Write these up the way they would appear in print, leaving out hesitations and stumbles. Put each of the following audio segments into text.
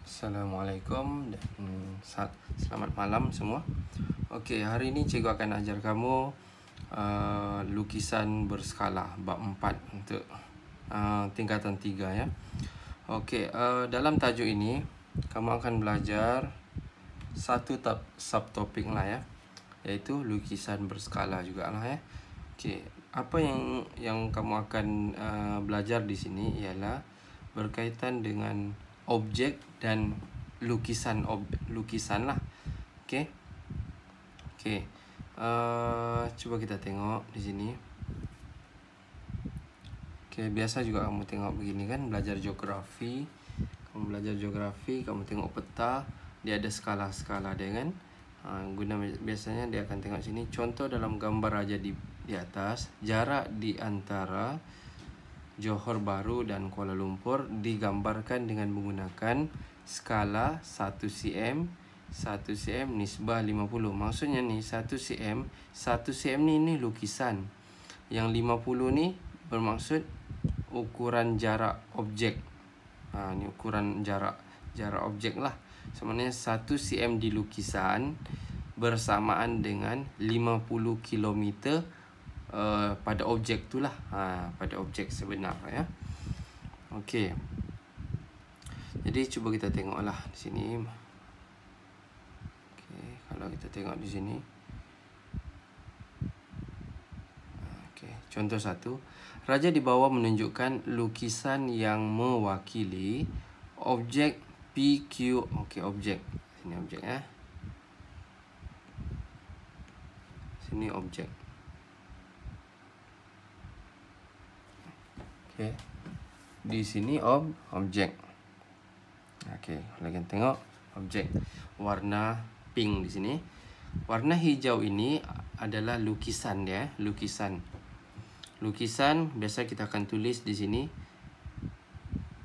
Assalamualaikum dan selamat malam semua. Okey, hari ini cikgu akan ajar kamu lukisan berskala bab 4 untuk tingkatan 3 ya. Okey, dalam tajuk ini kamu akan belajar satu subtopik lah ya, iaitu lukisan berskala jugalah ya. Okey, apa yang kamu akan belajar di sini ialah berkaitan dengan objek dan lukisan lah. Okey. Cuba kita tengok di sini. Okey, biasa juga kamu tengok begini kan, belajar geografi. Kamu tengok peta, dia ada skala-skala dia kan. Biasanya dia akan tengok sini. Contoh dalam gambar aja di atas, jarak di antara Johor Bahru dan Kuala Lumpur digambarkan dengan menggunakan skala 1 cm, 1 cm nisbah 50. Maksudnya ni 1 cm, 1 cm ni lukisan. Yang 50 ni bermaksud ukuran jarak objek. Ni ukuran jarak objek lah. Sebenarnya 1 cm di lukisan bersamaan dengan 50 km pada objek tu lah, pada objek sebenar ya. Okey. Jadi cuba kita tengoklah di sini. Okey, kalau kita tengok di sini. Okey, contoh 1. Raja di bawah menunjukkan lukisan yang mewakili objek PQ. Okey, objek. Sini objek ya. Sini objek. Okey. Di sini objek. Okey, kalau kita tengok objek warna pink di sini. Warna hijau ini adalah lukisan dia, lukisan. Lukisan biasa kita akan tulis di sini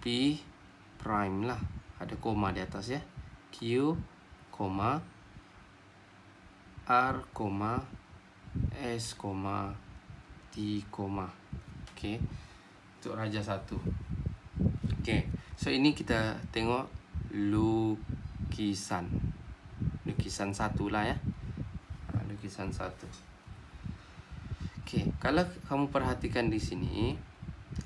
P prime lah. Ada koma di atas ya. Q, R, S, T, okey. Untuk raja 1. Okey. So ini kita tengok lukisan. Lukisan 1 lah ya. Lukisan 1. Okey, kalau kamu perhatikan di sini,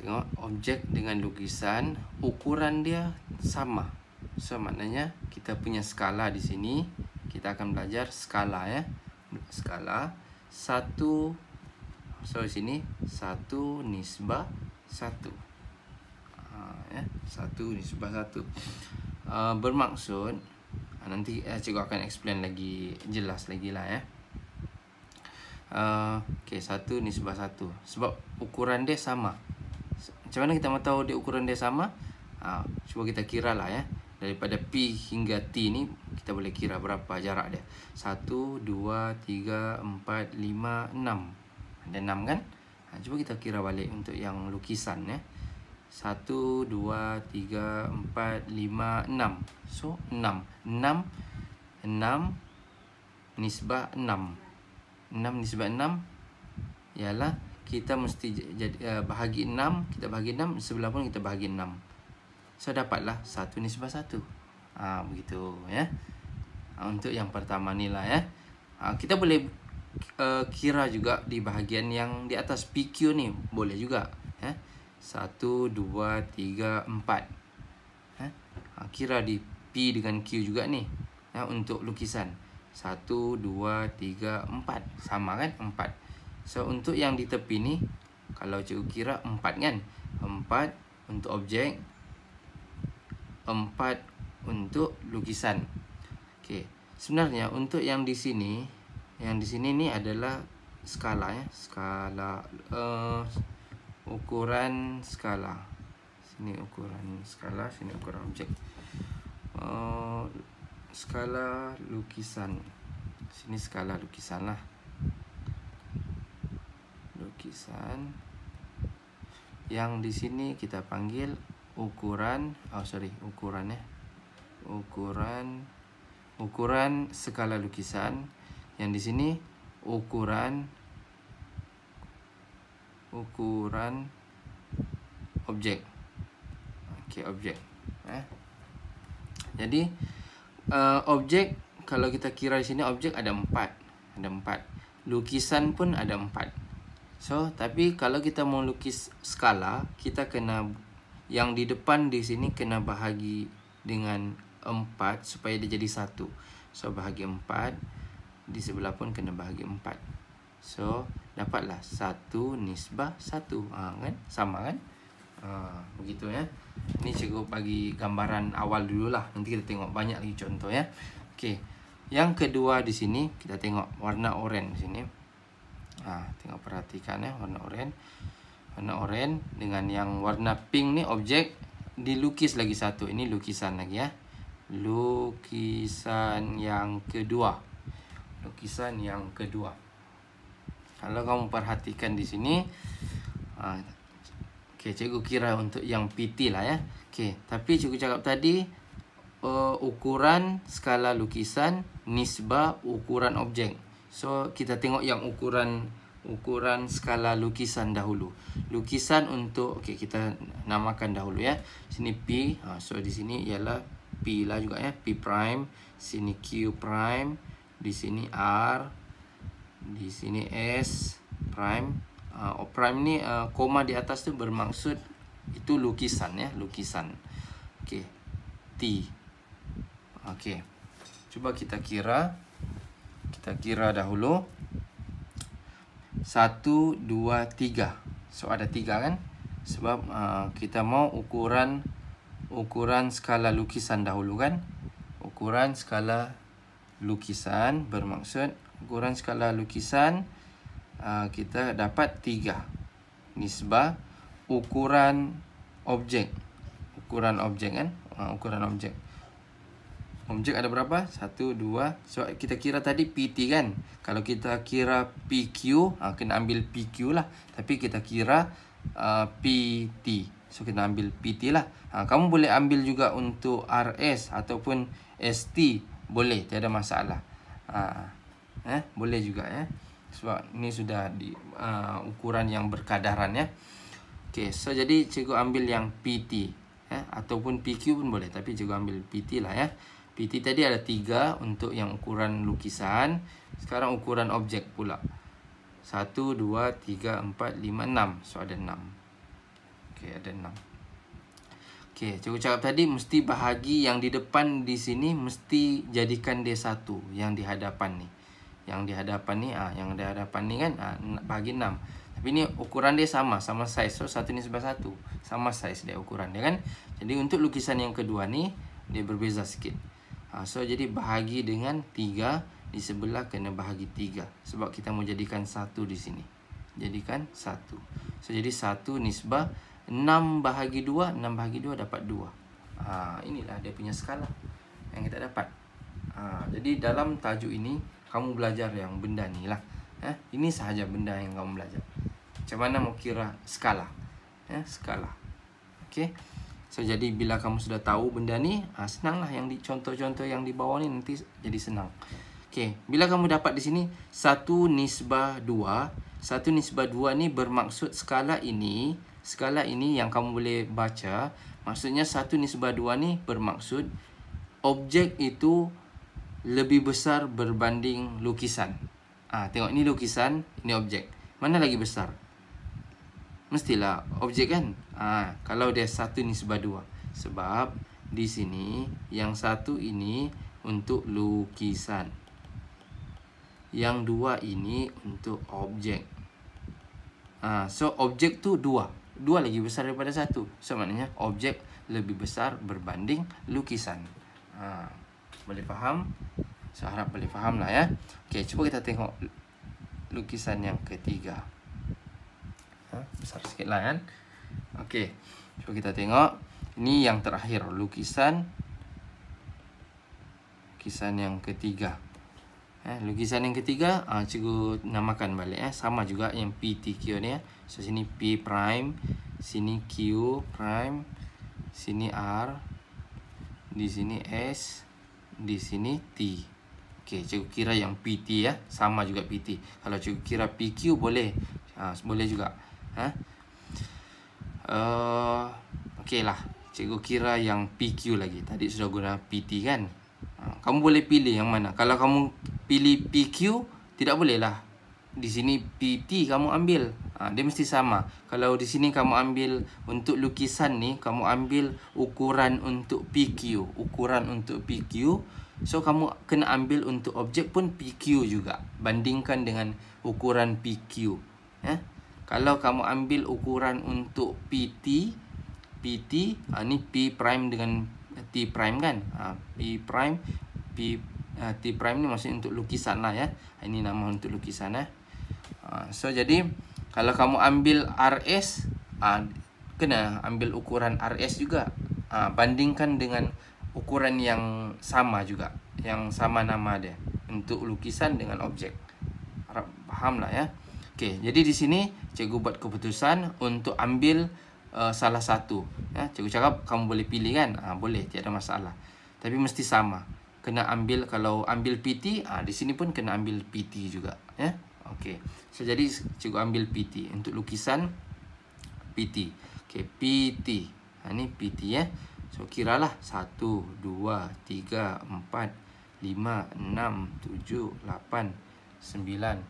tengok objek dengan lukisan, ukuran dia sama. So maknanya kita punya skala di sini, kita akan belajar skala ya. Skala 1. So di sini 1 nisbah 1. Ya, 1 nisbah 1. Bermaksud nanti cikgu akan explain lagi jelas lagi lah ya. Okey, 1 nisbah 1. Sebab ukuran dia sama. Macam mana kita mahu tahu dia ukuran dia sama? Cuba kita kira lah ya. Daripada P hingga T ni kita boleh kira berapa jarak dia. 1, 2, 3, 4, 5, 6. Ada 6 kan? Cuba kita kira balik untuk yang lukisan ya. 1, 2, 3, 4, 5, 6. So 6 nisbah 6. 6 nisbah 6 ialah kita mesti bahagi 6. Kita bahagi 6, sebelah pun kita bahagi 6. So dapatlah 1 nisbah 1. Begitu ya. Untuk yang pertama ni lah ya. Kita boleh kira juga di bahagian yang di atas PQ ni, boleh juga ya. 1, 2, 3, 4. Kira di P dengan Q juga ni ya, untuk lukisan 1, 2, 3, 4. Sama kan? 4. So untuk yang di tepi ni, kalau cikgu kira 4 kan, 4 untuk objek, 4 untuk lukisan. Okey, sebenarnya untuk yang di sini, ni adalah skala ya, skala ukuran skala. Sini ukuran skala, sini ukuran objek. Skala lukisan. Sini skala lukisan lah. Lukisan. Yang di sini kita panggil ukuran, ukuran ya. Ukuran skala lukisan. Yang di sini ukuran objek. Okey, objek. Jadi objek, kalau kita kira di sini objek ada 4. Ada 4. Lukisan pun ada 4. So, tapi kalau kita mau lukis skala, kita kena yang di depan di sini kena bahagi dengan 4 supaya dia jadi 1. So, bahagi 4. Di sebelah pun kena bahagi 4. So, dapatlah 1 nisbah 1. Kan? Sama kan? Begitu ya. Ini cikgu bagi gambaran awal dulu lah. Nanti kita tengok banyak lagi contoh ya. Okey. Yang kedua di sini kita tengok warna oranye di sini. Tengok perhatikan ya, warna oranye. Warna oranye dengan yang warna pink ni objek, dilukis lagi satu. Ini lukisan lagi ya. Lukisan yang kedua. Lukisan yang kedua. Kalau kamu perhatikan di sini, okey, cikgu kira untuk yang PT lah ya. Okey, tapi cikgu cakap tadi ukuran skala lukisan nisbah ukuran objek. So kita tengok yang ukuran skala lukisan dahulu. Lukisan untuk, okey, kita namakan dahulu ya. Sini P. So di sini ialah P lah juga ya, P prime. Sini Q prime. Di sini R. Di sini S prime. Prime ni koma di atas tu bermaksud itu lukisan ya, lukisan. Okey. T. Okey. Cuba kita kira. Kita kira dahulu. 1, 2, 3. So ada 3 kan? Sebab kita mau ukuran skala lukisan dahulu kan? Ukuran skala lukisan bermaksud ukuran skala lukisan kita dapat 3 nisbah ukuran objek. Ukuran objek kan? Ukuran objek. Objek ada berapa? 1, 2. So kita kira tadi PT kan? Kalau kita kira PQ, kena ambil PQ lah. Tapi kita kira PT. So kita ambil PT lah. Kamu boleh ambil juga untuk RS ataupun ST. Boleh, tiada masalah. Boleh juga ya. Sebab ni sudah di ukuran yang berkadaran ya. Okey, so jadi cikgu ambil yang PT ataupun PQ pun boleh, tapi cikgu ambil PT lah ya. PT tadi ada 3 untuk yang ukuran lukisan. Sekarang ukuran objek pula. 1, 2, 3, 4, 5, 6. So ada 6. Okey, ada 6. Okey, cikgu cakap tadi mesti bahagi yang di depan di sini, mesti jadikan dia 1 yang di hadapan ni. Yang di hadapan ni, yang di hadapan ni kan bahagi 6. Tapi ni ukuran dia sama size. So 1 nisbah 1. Sama size dia ukuran dia kan. Jadi untuk lukisan yang kedua ni dia berbeza sikit. So jadi bahagi dengan 3, di sebelah kena bahagi 3 sebab kita mau jadikan 1 di sini. Jadikan 1. So jadi 1 nisbah 6 bahagi 2, 6 bahagi 2 dapat 2. Inilah dia punya skala yang kita dapat. Jadi dalam tajuk ini kamu belajar yang benda ni lah. Ini sahaja benda yang kamu belajar. Macam mana mau kira skala. Skala. Okey. So jadi bila kamu sudah tahu benda ni, senanglah yang di contoh-contoh yang di bawah ni nanti jadi senang. Okey, bila kamu dapat di sini 1 nisbah 2, 1 nisbah 2 ni bermaksud skala ini yang kamu boleh baca, maksudnya 1 nisbah 2 ni bermaksud objek itu lebih besar berbanding lukisan. Tengok ni lukisan, ini objek. Mana lagi besar? Mestilah objek kan? Kalau dia 1 nisbah 2. Sebab di sini yang 1 ini untuk lukisan. Yang 2 ini untuk objek. So objek tu 2. 2 lagi besar daripada 1. So maknanya objek lebih besar berbanding lukisan. Boleh faham? So harap boleh faham lah ya. Okey, cuba kita tengok lukisan yang ketiga. Besar sikit lah kan. Okey, cuba kita tengok. Ini yang terakhir, lukisan yang ketiga. Lukisan yang ketiga, cikgu namakan balik sama juga yang PTQ ni So sini P prime, sini Q prime, sini R, di sini S, di sini T. Okey, cikgu kira yang PT ya, sama juga PT. Kalau cikgu kira PQ boleh. Boleh juga. Okey lah. cikgu kira yang PQ lagi. Tadi sudah guna PT kan. Kamu boleh pilih yang mana. Kalau kamu pilih PQ, tidak boleh lah. Di sini PT kamu ambil. Dia mesti sama. Kalau di sini kamu ambil untuk lukisan ni, kamu ambil ukuran untuk PQ. Ukuran untuk PQ. So, kamu kena ambil untuk objek pun PQ juga. Bandingkan dengan ukuran PQ. Kalau kamu ambil ukuran untuk PT, ni P prime dengan T prime kan. T prime ni maksudnya untuk lukisan lah ya. Ini nama untuk lukisan . So, jadi kalau kamu ambil RS, kena ambil ukuran RS juga. Bandingkan dengan ukuran yang sama juga. Yang sama nama dia. Untuk lukisan dengan objek. Harap faham lah ya. Okey, jadi di sini cikgu buat keputusan untuk ambil salah satu. Cikgu cakap kamu boleh pilih kan? Boleh, tiada masalah. Tapi mesti sama. Kena ambil, kalau ambil PT, di sini pun kena ambil PT juga. Ya. Okey. So, jadi cikgu ambil PT. Untuk lukisan, PT. Okey, PT. Ni PT ya. So, kiralah 1, 2, 3, 4, 5, 6, 7, 8, 9,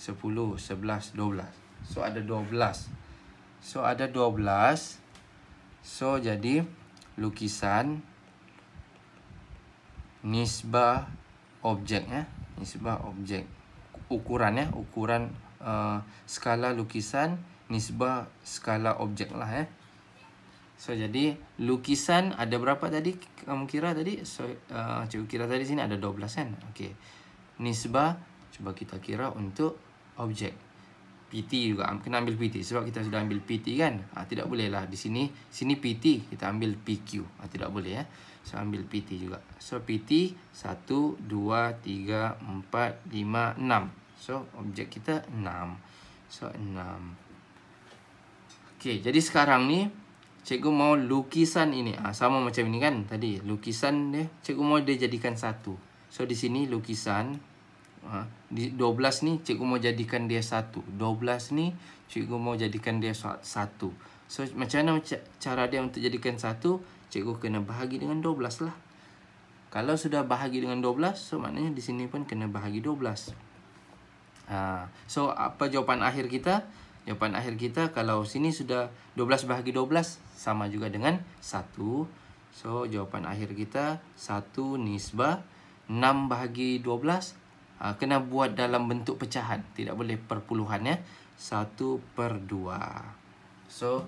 10, 11, 12. So, ada 12. So, ada 12. So, jadi lukisan nisbah objek ya. Nisbah objek. Ukuran ya. Ukuran skala lukisan nisbah skala objek lah ya. So, jadi lukisan ada berapa tadi? Kamu kira tadi? So, cikgu kira tadi sini ada 12 kan? Okey. Nisbah, cuba kita kira untuk objek. PT juga. Kena ambil PT. Sebab kita sudah ambil PT kan? Tidak boleh lah. Di sini PT. Kita ambil PQ. Tidak boleh ya. So, ambil PT juga. So, PT 1, 2, 3, 4, 5, 6. So, objek kita 6. So, 6. Okey. Jadi, sekarang ni cikgu mau lukisan ini. Sama macam ini kan tadi. Lukisan dia, cikgu mau dia jadikan satu. So, di sini lukisan. Di 12 ni cikgu mau jadikan dia satu. 12 ni cikgu mau jadikan dia satu. So, macam mana cara dia untuk jadikan satu? Cikgu kena bahagi dengan 12 lah. Kalau sudah bahagi dengan 12, so maknanya di sini pun kena bahagi 12. So, apa jawapan akhir kita? Jawapan akhir kita kalau sini sudah 12 bahagi 12 sama juga dengan 1. So, jawapan akhir kita 1 nisbah 6 bahagi 12. Kena buat dalam bentuk pecahan. Tidak boleh perpuluhan ya. 1/2. So,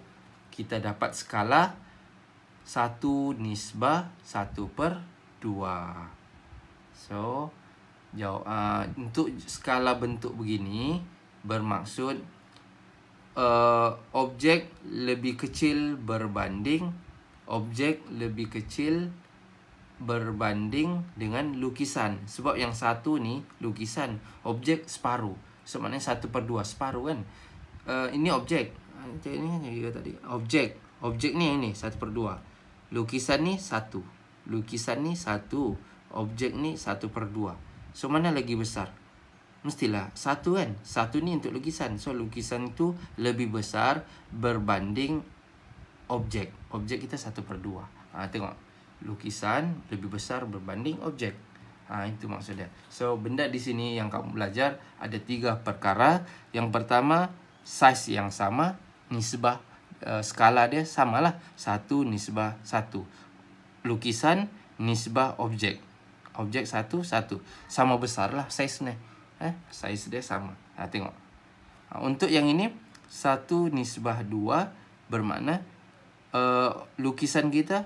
kita dapat skala 1 nisbah 1/2. So, untuk skala bentuk begini bermaksud objek lebih kecil berbanding dengan lukisan. Sebab yang satu ni lukisan, objek separuh. So, maknanya 1/2 separuh kan. Ini objek. Ini kan juga tadi. Objek ni ini 1/2. Lukisan ni 1. Lukisan ni 1. Objek ni 1/2. So, mana lagi besar? Mestilah 1 kan. 1 ni untuk lukisan. So, lukisan itu lebih besar berbanding objek. Objek kita 1/2. Tengok. Lukisan lebih besar berbanding objek. Itu maksudnya. So, benda di sini yang kamu belajar ada 3 perkara. Yang pertama, size yang sama. Nisbah, skala dia samalah. 1 nisbah 1. Lukisan nisbah objek. Objek 1, 1. Sama besar lah size ni. Size dia sama. Tengok. Untuk yang ini, 1 nisbah 2 bermakna lukisan kita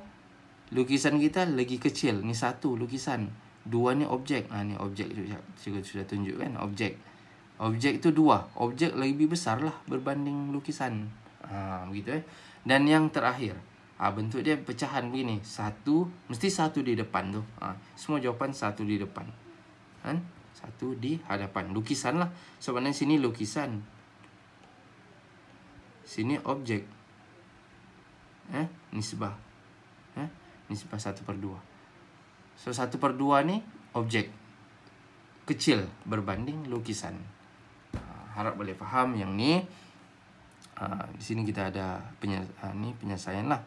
lagi kecil. Ni 1 lukisan. 2 ni objek. Ni objek cikgu sudah tunjukkan. Objek itu 2. Objek lebih besar lah berbanding lukisan. Begitu . Dan yang terakhir, bentuk dia pecahan begini. 1, mesti 1 di depan tu. Semua jawapan 1 di depan. 1 di hadapan. Lukisan lah. Sebenarnya sini lukisan. Sini objek. Nisbah. Nisbah 1/2. So, 1/2 ni objek. Kecil berbanding lukisan. Harap boleh faham yang ni. Di sini kita ada penyelesaian lah.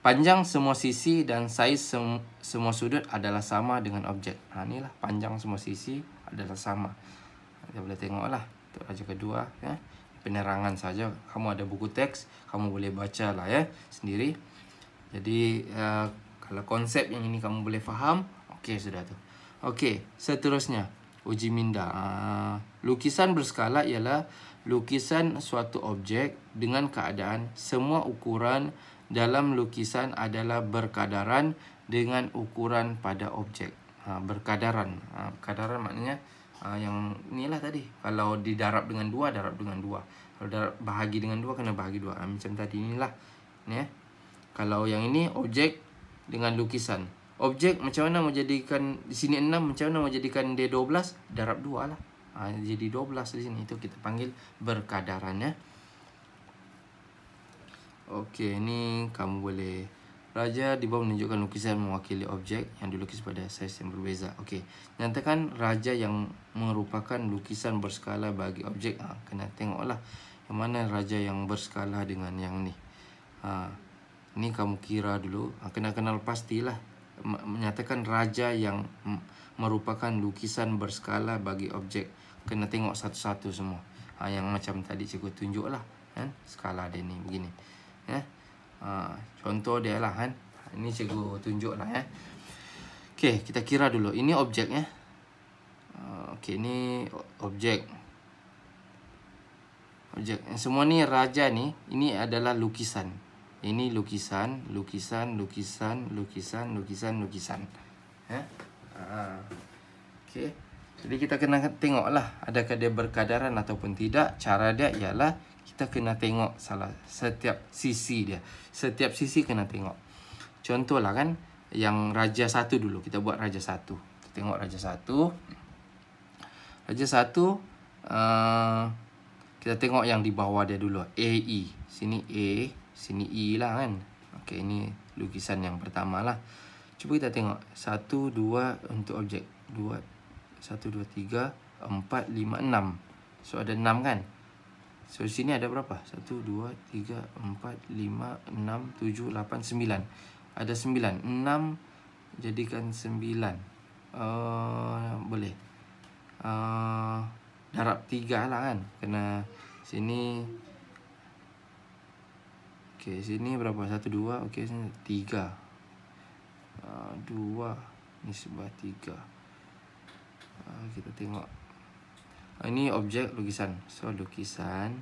Panjang semua sisi dan saiz semua sudut adalah sama dengan objek. Inilah panjang semua sisi adalah sama. Kita boleh tengoklah untuk raja kedua ya. Penerangan saja. Kamu ada buku teks, kamu boleh baca lah ya sendiri. Jadi kalau konsep yang ini kamu boleh faham, okey sudah tu. Okey, seterusnya uji minda. Lukisan berskala ialah lukisan suatu objek dengan keadaan semua ukuran dalam lukisan adalah berkadaran dengan ukuran pada objek. Berkadaran. Kadaran maknanya yang inilah tadi. Kalau didarab dengan 2, darab dengan 2. Kalau darab bahagi dengan 2, kena bahagi 2. Macam tadi inilah. Ni ya. Kalau yang ini objek dengan lukisan. Objek macam mana mau jadikan di sini 6, macam mana mau jadikan dia 12? Darab 2 lah. Jadi 12 di sini. Itu kita panggil berkadaran ya. Okey, ini kamu boleh. Raja di bawah menunjukkan lukisan mewakili objek yang dilukis pada saiz yang berbeza. Okey, nyatakan raja yang merupakan lukisan berskala bagi objek. Kena tengoklah yang mana raja yang berskala dengan yang ni. Ini kamu kira dulu. Kena kenal pastilah. Menyatakan raja yang merupakan lukisan berskala bagi objek. Kena tengok satu-satu semua. Yang macam tadi cikgu tunjuklah kan, skala dia ni begini. Ya. Contoh dia lah kan. Ini cikgu tunjuk lah ya. Okey, kita kira dulu. Ini objeknya. Okey, ini objek. Objek. Semua ni raja ni, ini adalah lukisan. Ini lukisan, lukisan, lukisan, lukisan, lukisan, lukisan. Ya. Okey. Jadi kita kena tengoklah adakah dia berkadaran ataupun tidak. Cara dia ialah kita kena tengok setiap sisi dia. Setiap sisi kena tengok. Contohlah kan, yang raja 1 dulu. Kita buat raja 1. Kita tengok raja 1. Raja 1, kita tengok yang di bawah dia dulu. AE. Sini A, sini E lah kan. Okey, ini lukisan yang pertama lah. Cuba kita tengok. 1, 2 untuk objek. 1, 2, 3, 4, 5, 6. So ada 6 kan. So sini ada berapa? 1, 2, 3, 4, 5, 6, 7, 8, 9. Ada 9. 6 jadikan 9. Boleh. Darab 3 lah kan. Kena sini. Okey, sini berapa? 1, 2. Okey, sini 3. 2. Ni sebelah 3. Kita tengok. Ini objek lukisan. So lukisan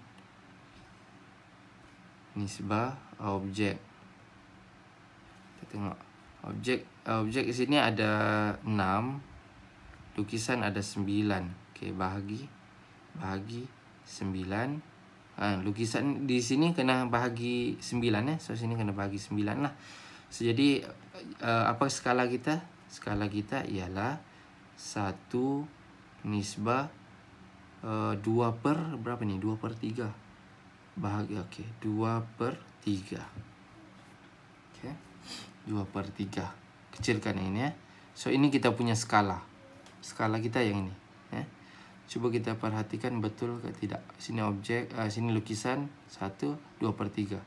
nisbah objek. Kita tengok objek di sini ada 6, lukisan ada 9. Okey, bahagi 9. Lukisan di sini kena bahagi 9 ya. So sini kena bahagi 9 lah. So jadi apa skala kita? Skala kita ialah 1 nisbah 2 per berapa ni? 2 per 3 bahagi. Okey, 2 per 3. Okey, 2 per 3. Kecilkan ini ya. So ini kita punya skala. Skala kita yang ini ya. Cuba kita perhatikan betul ke tidak. Sini objek, sini lukisan 1, 2 per 3.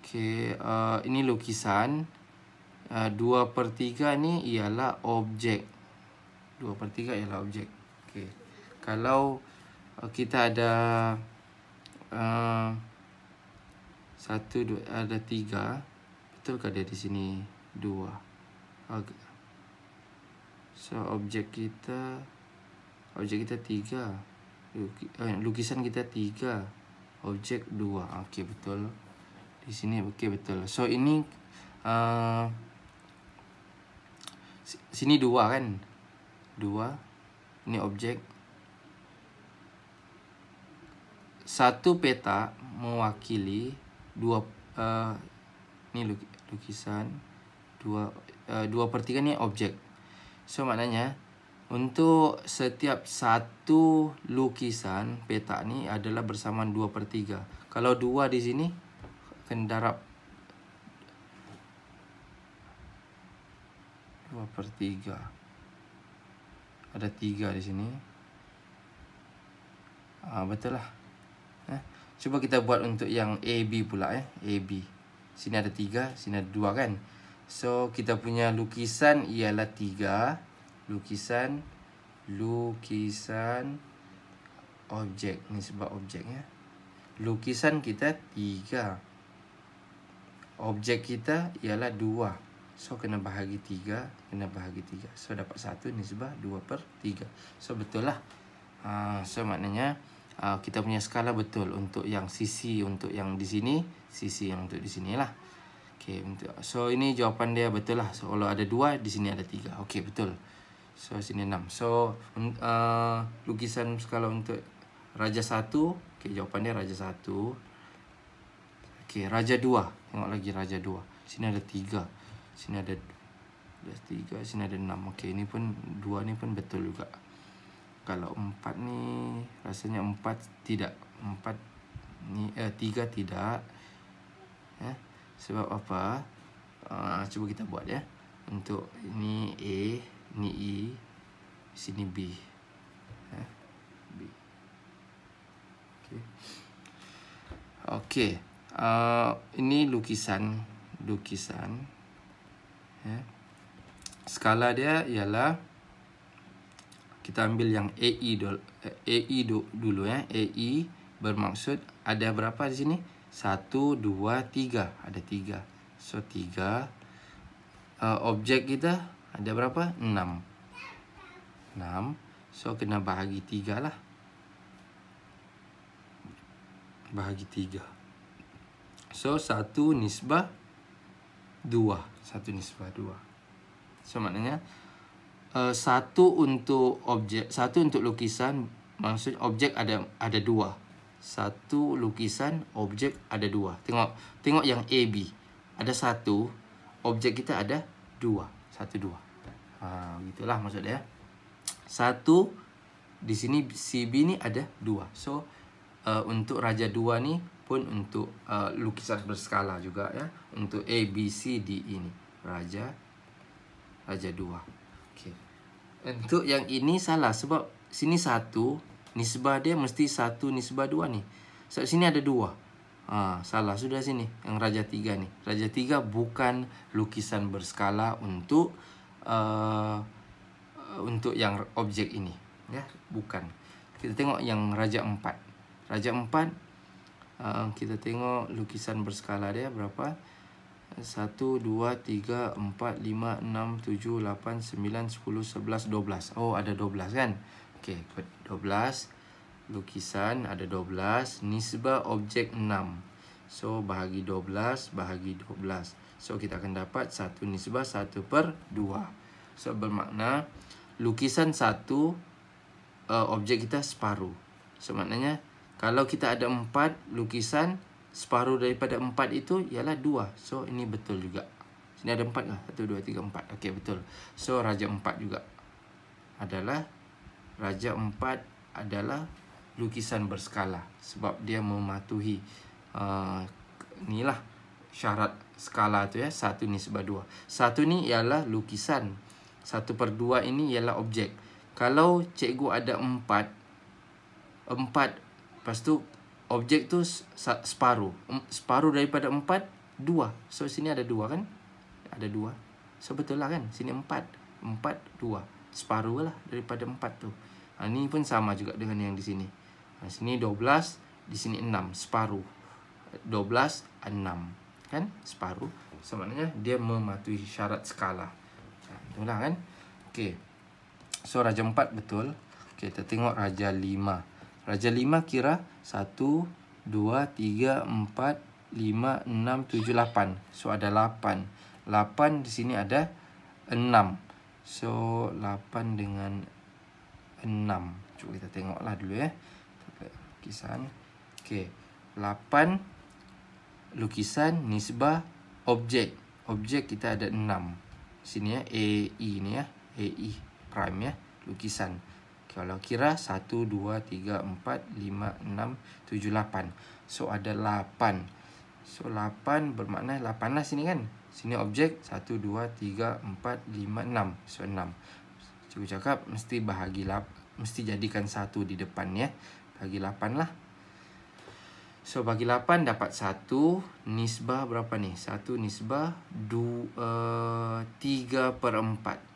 Okey, ini lukisan. 2 per 3 ni ialah objek. 2 per 3 ialah objek. Okey, kalau kita ada 1, 2, ada 3, betulkah dia di sini 2? So objek kita 3, lukisan kita 3, objek 2. Okey, betul. Di sini okey, betul. So ini sini 2 kan? 2. Ini objek. 1 peta mewakili 2, ni lukisan 2 per 3 ni objek. So maknanya untuk setiap satu lukisan peta ni adalah bersamaan 2 per 3. Kalau 2 di sini kena darab 2 per 3. Ada 3 di sini. Betul lah. Cuba kita buat untuk yang AB pula ya. AB. Sini ada 3, sini ada 2 kan. So kita punya lukisan ialah 3. Lukisan objek. Ni sebab objek ya. Lukisan kita 3. Objek kita ialah 2. So kena bahagi 3, kena bahagi 3. So dapat 1 nisbah 2/3. So betul lah. So maknanya kita punya skala betul untuk yang sisi untuk yang di sini, sisi yang untuk di sini lah. Okey, so ini jawapan dia betul lah. So kalau ada 2, di sini ada 3. Okey, betul. So sini 6. So lukisan skala untuk Raja 1, okey, jawapan dia Raja 1. Okey, Raja 2. Tengok lagi Raja 2. Sini ada 3. Sini ada 3, sini ada 6. Okey, ini pun 2 ni pun betul juga. Kalau 4 ni rasanya 4 tidak. 4 ni 3 tidak. Sebab apa? Cuba kita buat ya. Untuk ini A, ini E, sini B. B. Okey. Okey. Ini lukisan. Skala dia ialah kita ambil yang AE dulu ya. AE bermaksud ada berapa di sini? 1, 2, 3. Ada 3. So 3. Objek kita ada berapa? 6. So kena bahagi 3 lah. Bahagi 3. So 1 nisbah 2. 1 nisbah 2. So maknanya 1 untuk objek, 1 untuk lukisan, maksud objek ada 2. 1 lukisan, objek ada 2. Tengok yang AB. Ada 1, objek kita ada 2. 1, 2. Begitulah maksud dia. 1 di sini CB ni ada 2. So untuk Raja 2 ni pun untuk lukisan berskala juga ya. Untuk A, B, C, D, E ni. Raja 2. Okey. Untuk yang ini salah sebab sini 1, nisbah dia mesti 1 nisbah 2 ni. Sebab sini ada 2. Salah sudah sini. Yang Raja 3 ni. Raja 3 bukan lukisan berskala untuk yang objek ini. Ya, bukan. Kita tengok yang Raja 4. Raja 4, kita tengok lukisan berskala dia berapa? 1, 2, 3, 4, 5, 6, 7, 8, 9, 10, 11, 12. Oh, ada 12 kan? Okey, 12. Lukisan ada 12. Nisbah objek 6. So, bahagi 12, bahagi 12. So, kita akan dapat 1 nisbah 1/2. So, bermakna lukisan 1, objek kita separuh. So, maknanya kalau kita ada 4 lukisan, separuh daripada 4 itu ialah 2. So, ini betul juga. Sini ada 4 lah. 1, 2, 3, 4. Okey, betul. So, Raja 4 juga adalah Raja 4 adalah lukisan berskala. Sebab dia mematuhi inilah syarat skala tu ya. 1 nisbah 2. 1 ni ialah lukisan. 1/2 ini ialah objek. Kalau cikgu ada 4, lepas tu objek tu separuh. Separuh daripada 4, 2. So, sini ada 2 kan? Ada 2. So, betul lah kan? Sini 4. 4, 2. Separuh lah daripada 4 tu. Ini pun sama juga dengan yang di sini. Sini 12. Di sini 6. Separuh. 12, 6. Kan? Separuh. So, maknanya dia mematuhi syarat skala. Itulah kan? Okey. So, Raja 4 betul. Okey, kita tengok Raja 5. Raja 5 kira 1, 2, 3, 4, 5, 6, 7, 8. So, ada 8. 8 di sini ada 6. So, 8 dengan 6. Cuba kita tengoklah dulu ya. Lukisan. Okey. 8 lukisan nisbah objek. Objek kita ada 6. Sini ya. AE ni ya. AE prime ya. Lukisan. Kalau kira 1, 2, 3, 4, 5, 6, 7, 8. So, ada 8. So, 8 bermakna 8 lah sini kan. Sini objek 1, 2, 3, 4, 5, 6. So, 6. Cikgu cakap mesti bahagi 8. Mesti jadikan 1 di depan ya. Bagi 8 lah. So bagi 8 dapat 1, nisbah berapa nih? 1 nisbah 3/4.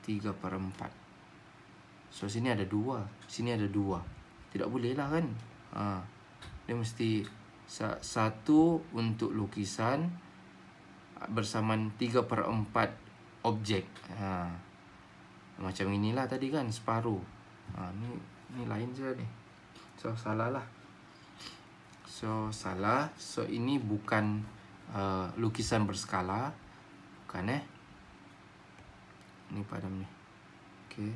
3/4. So sini ada 2, sini ada 2. Tidak boleh lah kan? Dia mesti 1 untuk lukisan bersamaan 3/4 objek. Macam inilah tadi kan, separuh. Ni lain je ni. So salah lah. So salah. So ini bukan lukisan berskala. Bukan Ni padam ni. Okey.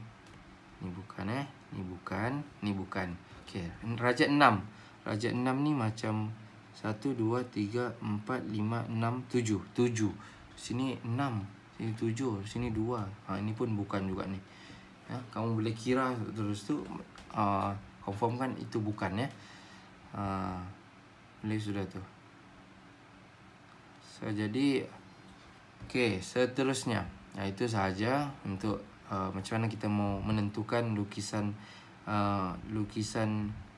Ni bukan Ni bukan. Ni bukan. Okey. Rajat 6. Rajat 6 ni macam 1, 2, 3, 4, 5, 6, 7. 7. Sini 6. Sini 7. Sini 2. Ini pun bukan juga ni. Kamu boleh kira terus tu. Confirm kan itu bukan boleh sudah tu. So jadi okey, seterusnya itu sahaja untuk macam mana kita mau menentukan lukisan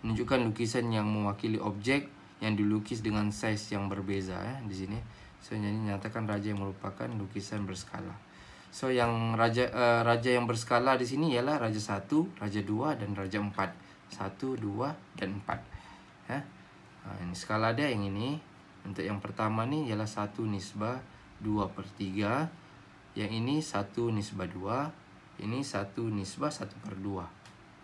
menunjukkan lukisan yang mewakili objek yang dilukis dengan saiz yang berbeza di sini. So jadi nyatakan raja yang merupakan lukisan berskala. So yang raja yang berskala di sini ialah raja 1, raja 2 dan raja 4. 1, 2 dan 4. Ini skala dia yang ini. Untuk yang pertama ni ialah 1 nisbah 2/3. Yang ini 1 nisbah 2. Ini 1 nisbah 1/2.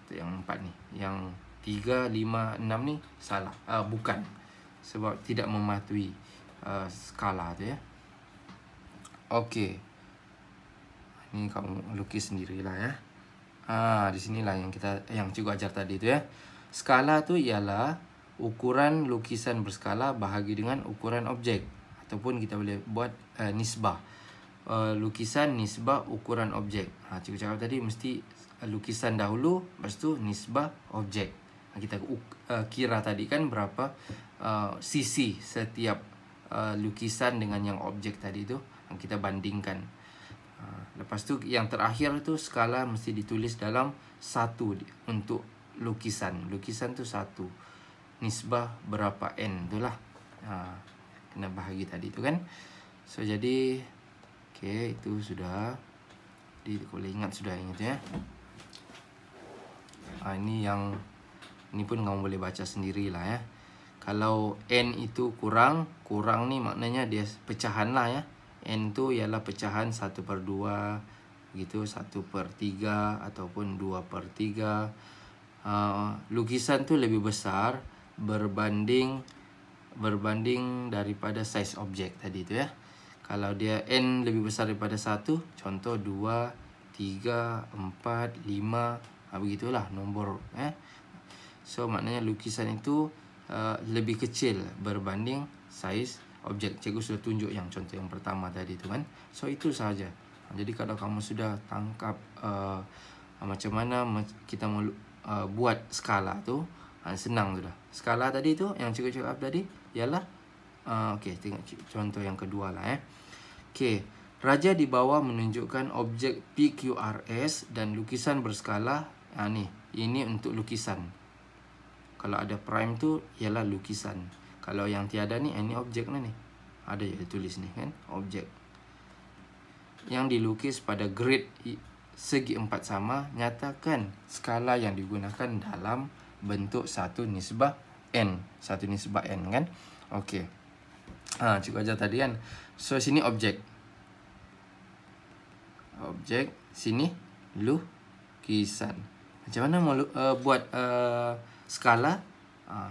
Untuk yang 4 ni. Yang 3, 5, 6 ni salah. Bukan. Sebab tidak mematuhi skala tu Okey. Ni kamu lukis sendirilah di sinilah yang cikgu ajar tadi tu Skala tu ialah ukuran lukisan berskala bahagi dengan ukuran objek, ataupun kita boleh buat nisbah. Lukisan nisbah ukuran objek. Cikgu cakap tadi mesti lukisan dahulu, lepas tu nisbah objek. Kita kira tadi kan berapa sisi setiap lukisan dengan yang objek tadi tu, kita bandingkan. Lepas tu yang terakhir tu skala mesti ditulis dalam 1 untuk lukisan. Lukisan tu 1. Nisbah berapa n tu lah. Kena bahagi tadi tu kan. So jadi okey, itu sudah. Jadi kalau ingat sudah ingat ini pun kamu boleh baca sendirilah Kalau n itu kurang ni maknanya dia pecahan lah N tu ialah pecahan 1/2, begitu 1/3 ataupun 2/3. Lukisan tu lebih besar berbanding daripada saiz objek tadi tu Kalau dia n lebih besar daripada 1, contoh 2, 3, 4, 5, begitulah nombor So maknanya lukisan itu lebih kecil berbanding saiz objek. Cikgu sudah tunjuk yang contoh yang pertama tadi tu kan. So itu sahaja. Jadi kalau kamu sudah tangkap macam mana kita mau buat skala tu, senang sudah. Skala tadi tu yang cikgu cakap tadi ialah okey, tengok contoh yang kedua lah Okey, raja di bawah menunjukkan objek PQRS dan lukisan berskala. Ini untuk lukisan. Kalau ada prime tu ialah lukisan. Kalau yang tiada ni, ini objek ni. Ada je tulis ni kan, objek. Yang dilukis pada grid segi 4 sama, nyatakan skala yang digunakan dalam bentuk 1 nisbah n. 1 nisbah n kan. Okey. Cikgu ajar tadi kan. So sini objek. Objek, sini lukisan. Macam mana mau buat skala?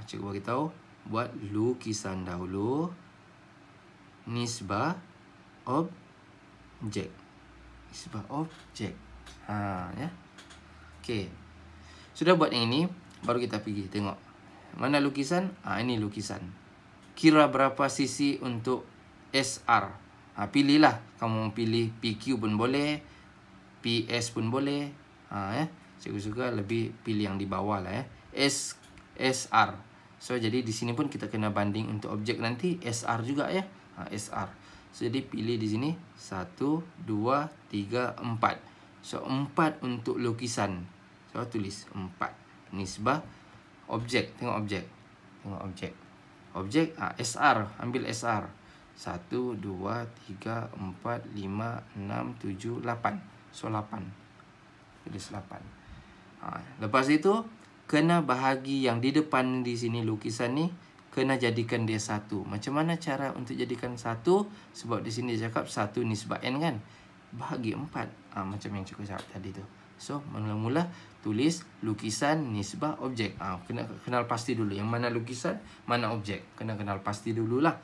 Cikgu bagi tahu. Buat lukisan dahulu. Nisbah objek. Nisbah objek. Okey. Sudah buat yang ini, baru kita pergi tengok. Mana lukisan? Ini lukisan. Kira berapa sisi untuk SR. Pilihlah. Kamu pilih PQ pun boleh. PS pun boleh. Cikgu suka lebih pilih yang di bawah lah SR. So jadi di sini pun kita kena banding untuk objek nanti SR juga SR. So jadi pilih di sini 1, 2, 3, 4. So 4 untuk lukisan. So tulis 4. Nisbah objek. Tengok objek. Tengok objek. objek SR, ambil SR 1, 2, 3, 4, 5, 6, 7, 8. So 8. Tulis 8. Lepas itu kena bahagi yang di depan di sini lukisan ni, kena jadikan dia 1. Macam mana cara untuk jadikan 1? Sebab di sini dia cakap 1 nisbah n kan. Bahagi 4. Macam yang cikgu cakap tadi tu. So mula-mula tulis lukisan nisbah objek. Kena kenal pasti dulu yang mana lukisan, mana objek. Kena kenal pasti dululah.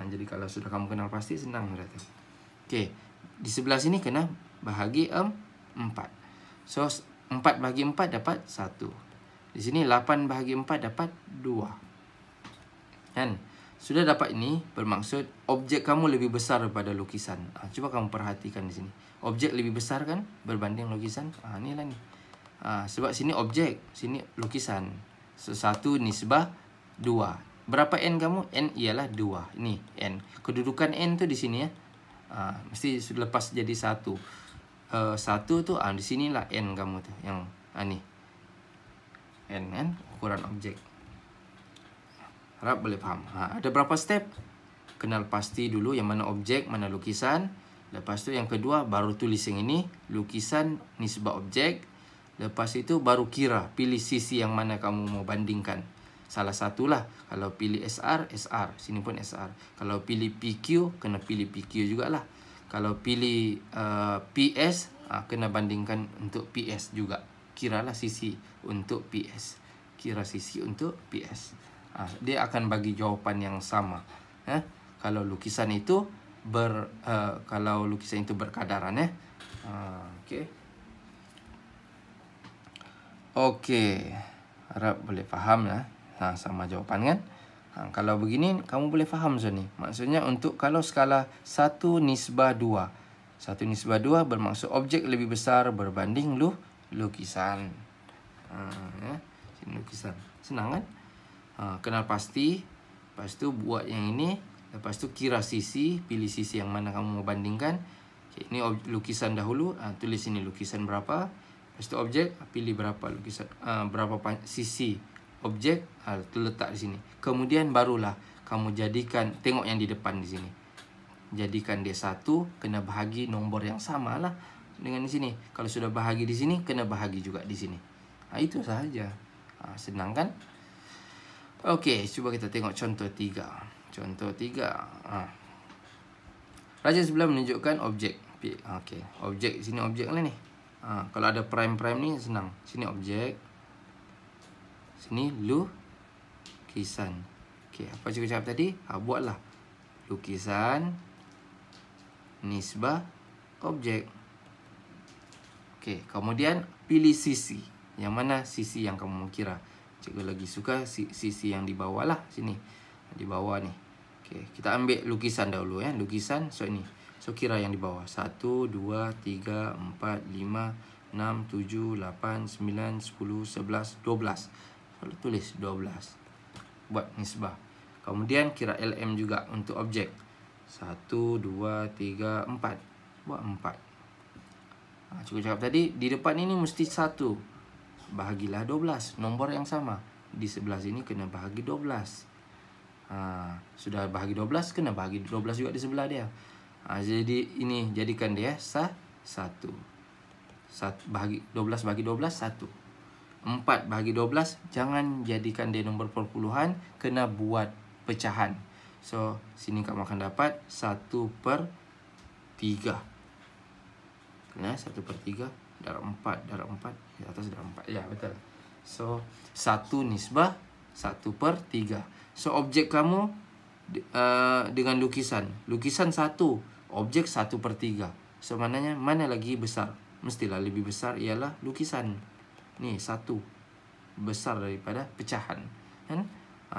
Jadi kalau sudah kamu kenal pasti, senang berarti. Okey, di sebelah sini kena bahagi 4. So 4 bahagi 4 dapat 1. Di sini 8 bahagi 4 dapat 2. Kan? Sudah dapat ini, bermaksud objek kamu lebih besar daripada lukisan. Cuba kamu perhatikan di sini. Objek lebih besar kan berbanding lukisan. Inilah ni. Sebab sini objek, sini lukisan. So 1 nisbah 2. Berapa n kamu? N ialah 2. Ini n. Kedudukan n tu di sini ya. Mesti sudah lepas jadi 1. 1 tu di sinilah n kamu tu. Yang ni. N kan ukuran objek. Harap boleh faham. Ada berapa step? Kenal pasti dulu yang mana objek, mana lukisan. Lepas tu yang kedua baru tulis yang ini, lukisan nisbah objek. Lepas itu baru kira, pilih sisi yang mana kamu mau bandingkan. Salah satulah. Kalau pilih SR, SR. Sini pun SR. Kalau pilih PQ, kena pilih PQ jugalah. Kalau pilih PS, kena bandingkan untuk PS juga. Kiralah sisi untuk PS. Kira sisi untuk PS. Dia akan bagi jawapan yang sama. Kalau lukisan itu kalau lukisan itu berkadaran ya. Okey. Okey. Harap boleh faham ya. Sama jawapan kan? Kalau begini kamu boleh faham ni. Maksudnya untuk kalau skala 1 nisbah 2. 1 nisbah 2 bermaksud objek lebih besar berbanding lukisan. Sini lukisan. Senang kan? Kenal pasti. Lepas tu buat yang ini. Lepas tu kira sisi. Pilih sisi yang mana kamu mau bandingkan. Okay, ini lukisan dahulu. Tulis sini lukisan berapa. Lepas tu objek. Pilih berapa lukisan. Berapa sisi objek. Letak di sini. Kemudian barulah kamu jadikan. Tengok yang di depan di sini. Jadikan dia 1. Kena bahagi nombor yang sama lah. Dengan di sini. Kalau sudah bahagi di sini. Kena bahagi juga di sini. Itu sahaja. Senang kan? Okey, cuba kita tengok contoh 3. Contoh 3. Raja sebelah menunjukkan objek. Okey, objek sini objek lah ni. Kalau ada prime-prime ni senang. Sini objek. Sini lukisan. Okey, apa cikgu cakap tadi? Buatlah lukisan nisbah objek. Okey, kemudian pilih sisi. Yang mana sisi yang kamu mau kira? Cikgu lagi suka sisi yang di bawah lah. Sini. Di bawah ni. Okay. Kita ambil lukisan dahulu ya. Lukisan. So ini. So kira yang di bawah. 1, 2, 3, 4, 5, 6, 7, 8, 9, 10, 11, 12. Kalau tulis 12. Buat nisbah. Kemudian kira LM juga untuk objek. 1, 2, 3, 4. Buat 4. Cikgu cakap tadi. Di depan ini mesti 1. Bahagilah 12. Nombor yang sama. Di sebelah sini kena bahagi 12. Sudah bahagi 12. Kena bahagi 12 juga di sebelah dia. Jadi ini jadikan dia 1. 12 bahagi 12, 1. 4 bahagi 12. Jangan jadikan dia nombor perpuluhan. Kena buat pecahan. So sini kamu akan dapat 1/3. Kena 1/3. Darab 4. Darab 4. Di atas darab 4. Ya, betul. So, 1 nisbah 1/3. So, objek kamu dengan lukisan. Lukisan 1. Objek 1/3. So, maknanya mana lagi besar? Mestilah lebih besar ialah lukisan. Ni, 1. Besar daripada pecahan. Kan?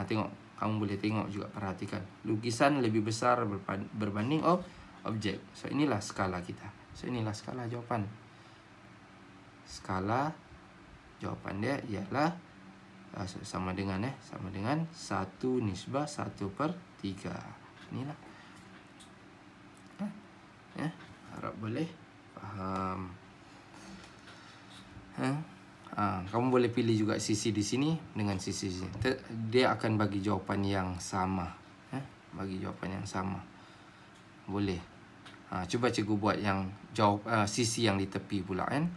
Tengok. Kamu boleh tengok juga, perhatikan. Lukisan lebih besar berbanding objek. So, inilah skala kita. So, inilah skala jawapan. Skala jawapan dia ialah sama dengan 1 nisbah 1/3. Inilah. Harap boleh faham. Kamu boleh pilih juga sisi di sini dengan sisi sini. Dia akan bagi jawapan yang sama. Bagi jawapan yang sama. Boleh. Cuba cikgu buat yang sisi yang di tepi pula kan.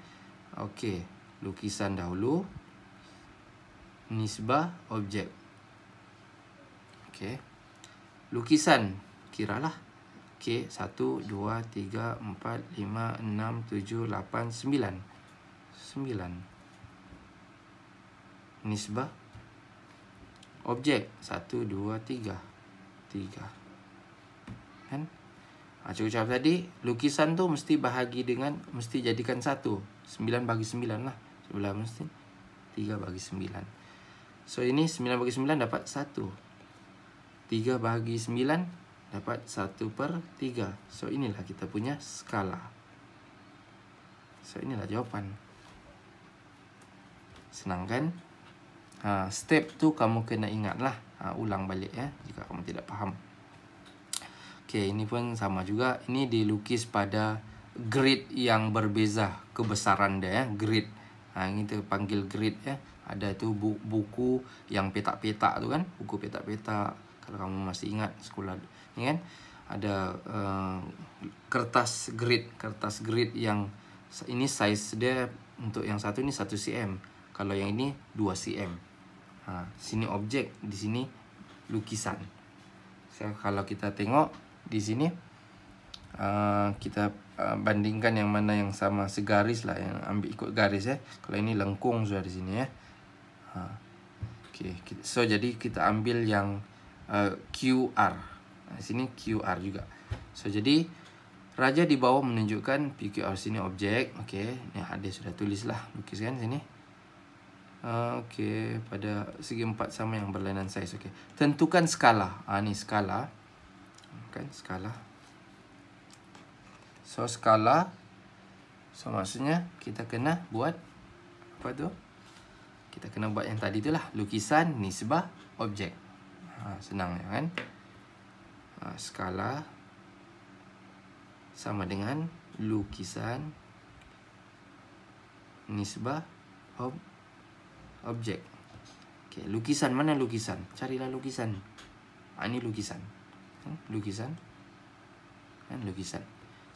Okey, lukisan dahulu. Nisbah objek. Okey. Lukisan kiralah. Okey, 1 2 3 4 5 6 7 8 9. 9. Nisbah objek 1 2 3. 3. Kan? Cikgu cakap tadi, lukisan tu mesti jadikan 1. 9 bagi 9 lah. Sebelah mesti 3 bagi 9. So ini 9 bagi 9 dapat 1. 3 bagi 9 dapat 1/3. So inilah kita punya skala. So inilah jawapan. Senang kan? Step tu kamu kena ingat lah. Ulang balik ya jika kamu tidak faham. Okey, ini pun sama juga. Ini dilukis pada grid yang berbeza kebesaran dia ya. Grid. Ini kita panggil grid ya. Ada tu buku yang petak-petak tu kan. Buku petak-petak. Kalau kamu masih ingat sekolah ni kan. Ada kertas grid yang ini size dia untuk yang satu ni 1 cm. Kalau yang ini 2 cm. Sini objek, di sini lukisan. So, kalau kita tengok di sini kita bandingkan yang mana yang sama segaris lah, yang ambil ikut garis ya. Kalau ini lengkung sudah di sini ya. Okey, so jadi kita ambil yang QR. Di sini QR juga. So jadi raja di bawah menunjukkan PQR, sini objek. Okey, ni ada sudah tulislah, lukiskan sini. Okey, pada segi 4 sama yang berlainan saiz. Okey. Tentukan skala. Ni skala. Kan skala. So skala. So maksudnya kita kena buat apa tu? Kita kena buat yang tadi itulah, lukisan nisbah objek. Senang ya kan? Skala sama dengan lukisan nisbah objek. Okey, lukisan mana lukisan? Carilah lukisan. Ini lukisan. Lukisan. Kan lukisan.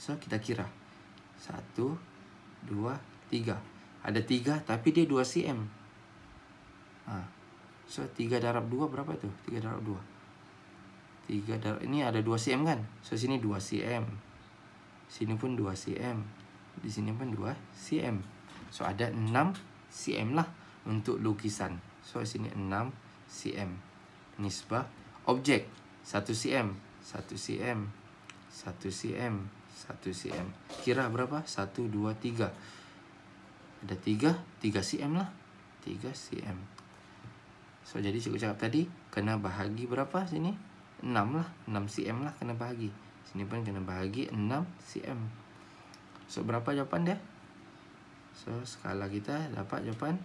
So kita kira. 1 2 3. Ada 3 tapi dia 2 cm. So 3 darab 2 berapa tu? 3 darab 2. 3 darab ini ada 2 cm kan? So sini 2 cm. Sini pun 2 cm. Di sini pun 2 cm. So ada 6 cm lah untuk lukisan. So sini 6 cm. Nisbah objek 1 cm, 1 cm, 1 cm, 1 cm. Kira berapa? 1 2 3. Ada 3 cm lah. 3 cm. So jadi cikgu cakap tadi kena bahagi berapa sini? 6 lah. 6 cm lah kena bahagi. Sini pun kena bahagi 6 cm. So berapa jawapan dia? So skala kita dapat jawapan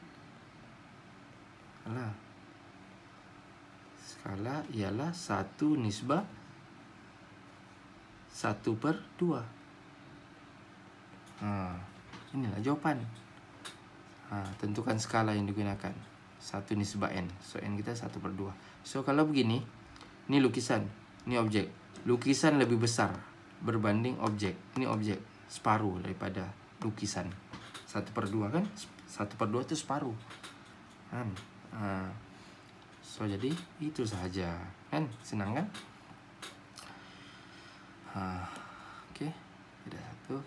skala ialah 1 nisbah 1/2. Inilah jawapan. Tentukan skala yang digunakan. 1 nisbah n. So n kita 1/2. So kalau begini, ni lukisan, ni objek. Lukisan lebih besar berbanding objek. Ini objek separuh daripada lukisan. 1/2 kan? 1/2 itu separuh. Kan? So jadi itu sahaja. Kan? Senang kan? Okey. Ada satu.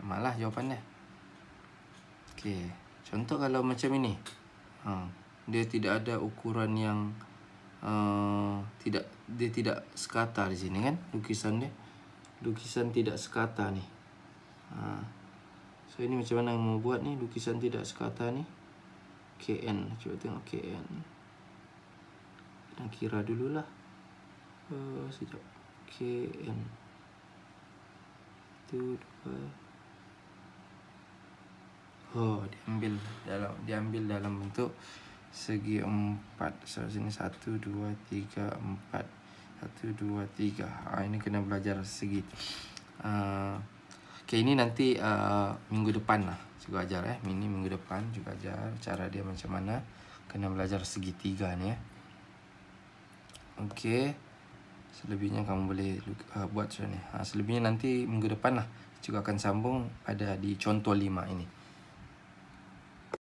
Malah jawapannya. Okey. Contoh kalau macam ini. Dia tidak ada ukuran yang dia tidak sekata di sini kan, lukisan dia. Lukisan tidak sekata ni. So ini macam mana mau buat ni lukisan tidak sekata ni? KN, cuba tengok KN. Kita kira dululah. Sekejap. KN. 1 2. Diambil dalam bentuk segi 4. So sini 1 2 3 4. 1 2 3. Ini kena belajar segi. Okey, ini nanti minggu depan lah cikgu ajar Ini minggu depan cikgu ajar cara dia macam mana kena belajar segitiga ni Okey. Selebihnya kamu boleh buat sudah ni. Selebihnya nanti minggu depan lah cikgu akan sambung pada di contoh 5 ini.